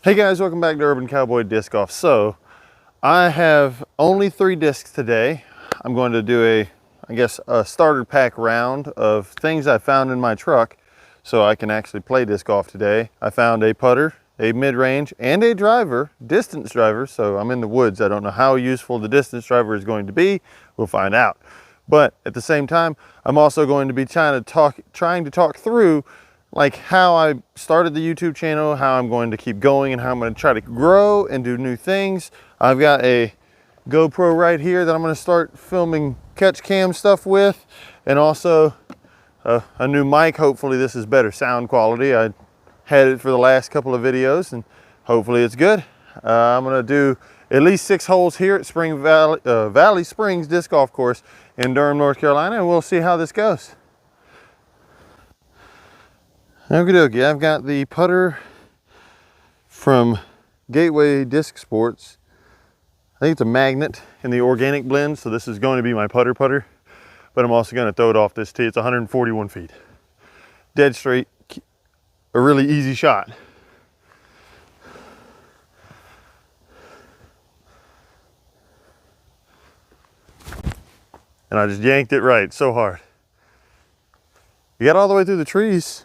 Hey guys, welcome back to Urban Cowboy Disc Golf. So I have only 3 discs today. I'm going to do a starter pack round of things I found in my truck so I can actually play disc golf today. I found a putter, a mid-range, and a driver, distance driver. So I'm in the woods. I don't know how useful the distance driver is going to be. We'll find out. But at the same time, I'm also going to be trying to talk through like how I started the YouTube channel, how I'm going to keep going, and how I'm going to try to grow and do new things. I've got a GoPro right here that I'm going to start filming catch cam stuff with, and also a new mic. Hopefully this is better sound quality. I had it for the last couple of videos and hopefully it's good. I'm going to do at least 6 holes here at Valley Springs Disc Golf Course in Durham, North Carolina, and we'll see how this goes. Okie dokie, I've got the putter from Gateway Disc Sports. I think it's a magnet in the organic blend, so this is going to be my putter, but I'm also going to throw it off this tee. It's 141 feet. Dead straight, a really easy shot. And I just yanked it right so hard. You got all the way through the trees.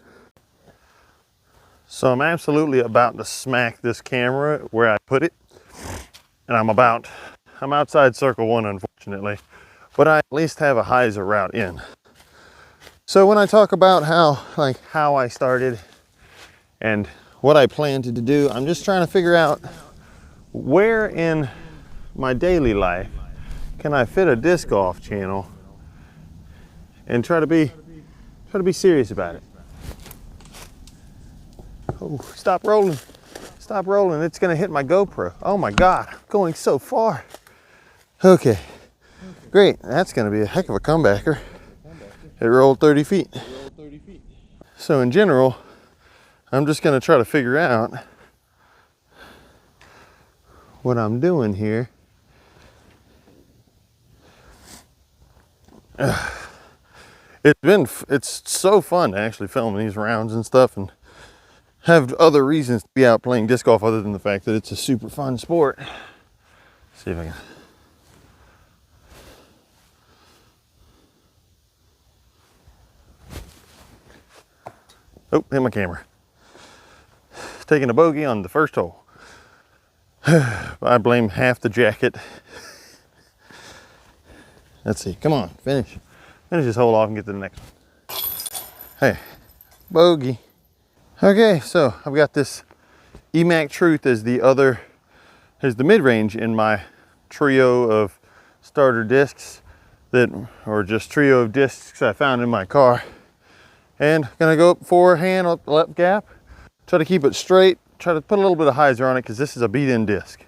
So I'm absolutely about to smack this camera where I put it. And I'm outside circle 1, unfortunately, but I at least have a hyzer route in. So when I talk about how I started and what I planned to do, I'm just trying to figure out where in my daily life can I fit a disc golf channel and try to be serious about it. Oh, stop rolling. Stop rolling. It's going to hit my GoPro. Oh my God, I'm going so far. Okay, great. That's going to be a heck of a comebacker. It rolled 30 feet. So in general, I'm just going to try to figure out what I'm doing here. It's so fun to actually film these rounds and stuff and have other reasons to be out playing disc golf other than the fact that it's a super fun sport. Let's see if I can. Oh, hit my camera. Taking a bogey on the first hole. I blame half the jacket. Let's see, come on, finish this hole off and get to the next one. Hey, bogey. Okay, so I've got this EMAC Truth as the mid-range in my trio of starter discs or just trio of discs I found in my car. And gonna go up forehand, up left gap, try to keep it straight, try to put a little bit of hyzer on it because this is a beat-in disc.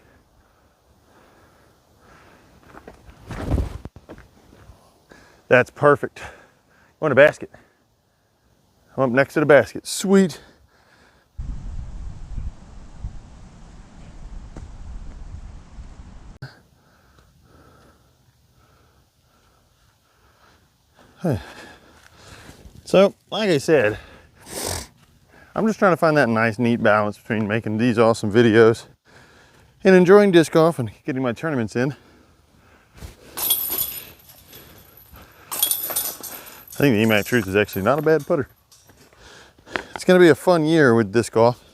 That's perfect. Going to basket. I'm up next to the basket. Sweet. So, like I said, I'm just trying to find that nice, neat balance between making these awesome videos and enjoying disc golf and getting my tournaments in. I think the EMAC Truth is actually not a bad putter. It's going to be a fun year with disc golf.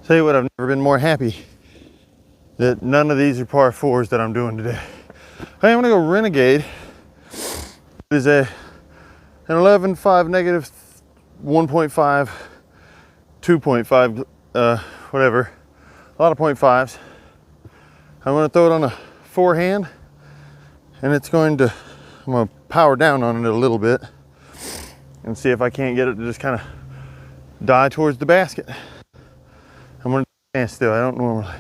Tell you what, I've never been more happy that none of these are par 4s that I'm doing today. Hey, I'm gonna go Renegade. It is an 11.5 negative 1.5, 2.5, whatever. A lot of 0.5s. I'm gonna throw it on a forehand, and I'm gonna power down on it a little bit and see if I can't get it to just kind of die towards the basket. I'm gonna stand still. I don't normally.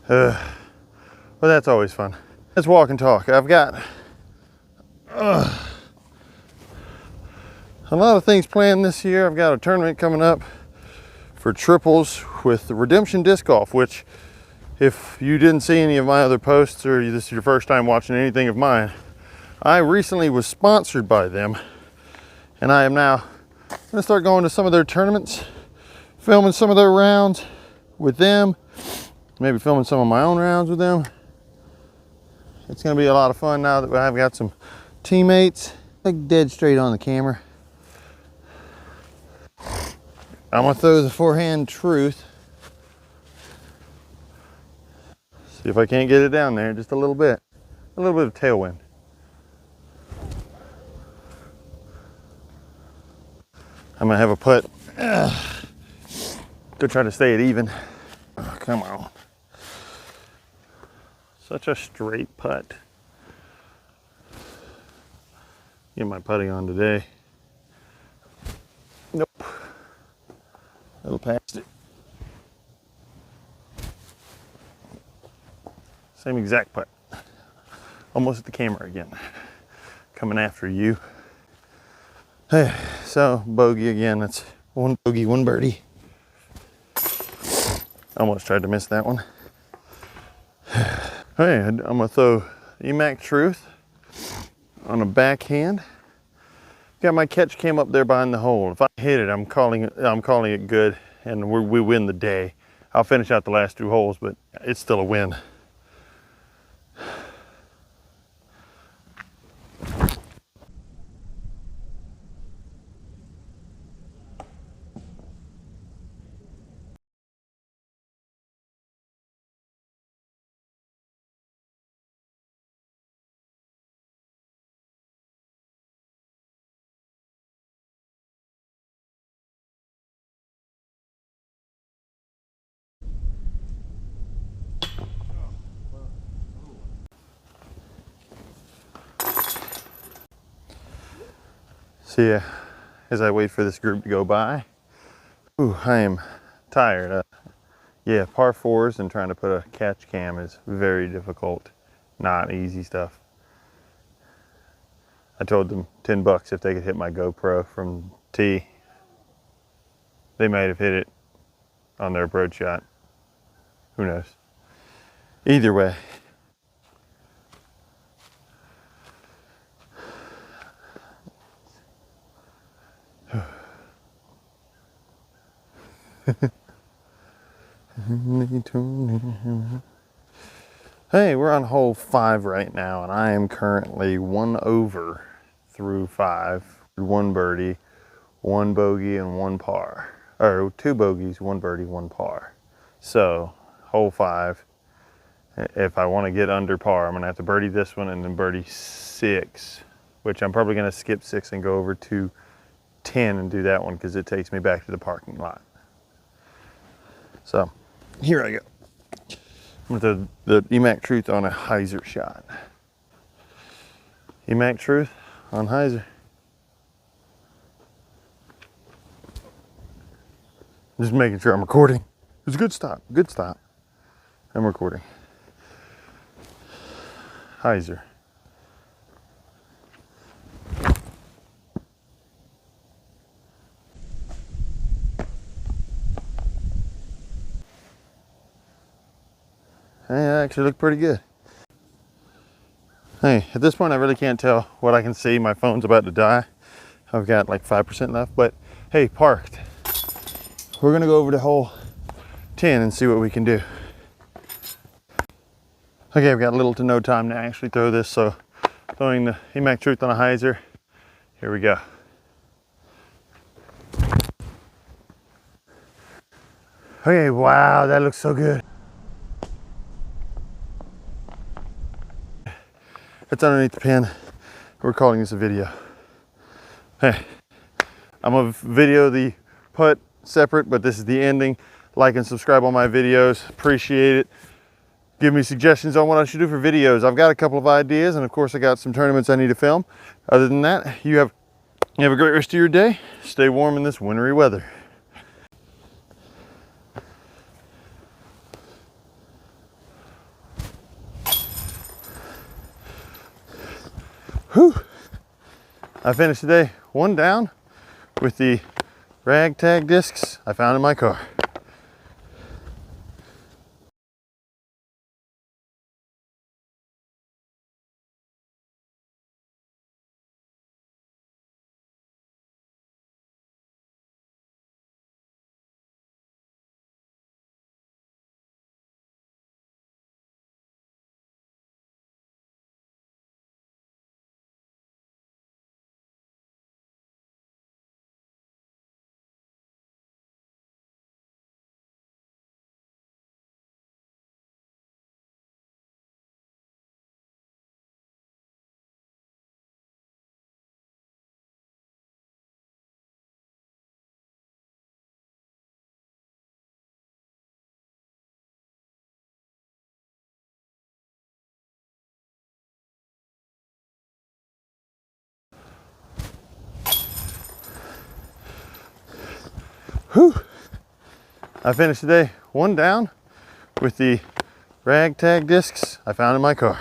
Well, that's always fun. Let's walk and talk. I've got a lot of things planned this year. I've got a tournament coming up for triples with the Redemption Disc Golf, which If you didn't see any of my other posts, or this is your first time watching anything of mine, I recently was sponsored by them, and I am now gonna start going to some of their tournaments, filming some of their rounds with them, maybe filming some of my own rounds with them. It's gonna be a lot of fun now that I've got some teammates. Like dead straight on the camera. I'm gonna throw the forehand truth. See if I can't get it down there just a little bit. A little bit of tailwind. I'm gonna have a putt. Go try to stay it even. Oh, come on. Such a straight putt. Get my putting on today. Nope. A little past it. Same exact putt. Almost at the camera again. Coming after you. Hey, so bogey again. That's one bogey, one birdie. Almost tried to miss that one. Hey, I'm gonna throw Emac Truth on a backhand. Got my catch cam up there behind the hole. If I hit it, I'm calling it good, and we win the day. I'll finish out the last 2 holes, but it's still a win. So yeah, as I wait for this group to go by, ooh, I am tired. Yeah, par 4s and trying to put a catch cam is very difficult, not easy stuff. I told them $10 if they could hit my GoPro from tee. They might have hit it on their approach shot. Who knows? Either way. Hey, we're on hole 5 right now, and I am currently 1 over through 5. 1 birdie, 1 bogey, and 1 par. Or 2 bogeys, 1 birdie, 1 par. So, hole 5, if I want to get under par, I'm going to have to birdie this one and then birdie 6, which I'm probably going to skip 6 and go over to 10 and do that one because it takes me back to the parking lot. So, here I go. I'm going to throw the Emac Truth on a hyzer shot. Emac Truth on hyzer. Just making sure I'm recording. It was a good stop, good stop. I'm recording. Hyzer. Hey, that actually looked pretty good. Hey, at this point I really can't tell what I can see. My phone's about to die. I've got like 5% left, but hey, parked. We're gonna go over to hole 10 and see what we can do. Okay, I've got little to no time to actually throw this, so throwing the Emac Truth on a hyzer. Here we go. Okay, wow, that looks so good. It's underneath the pin. We're calling this a video. Hey, I'm gonna video the putt separate, but this is the ending. Like and subscribe on my videos. Appreciate it. Give me suggestions on what I should do for videos. I've got a couple of ideas, and of course I got some tournaments I need to film. Other than that, you have a great rest of your day. Stay warm in this wintry weather. Whew. I finished today 1 down with the ragtag discs I found in my car. Whew. I finished today one down with the ragtag discs I found in my car.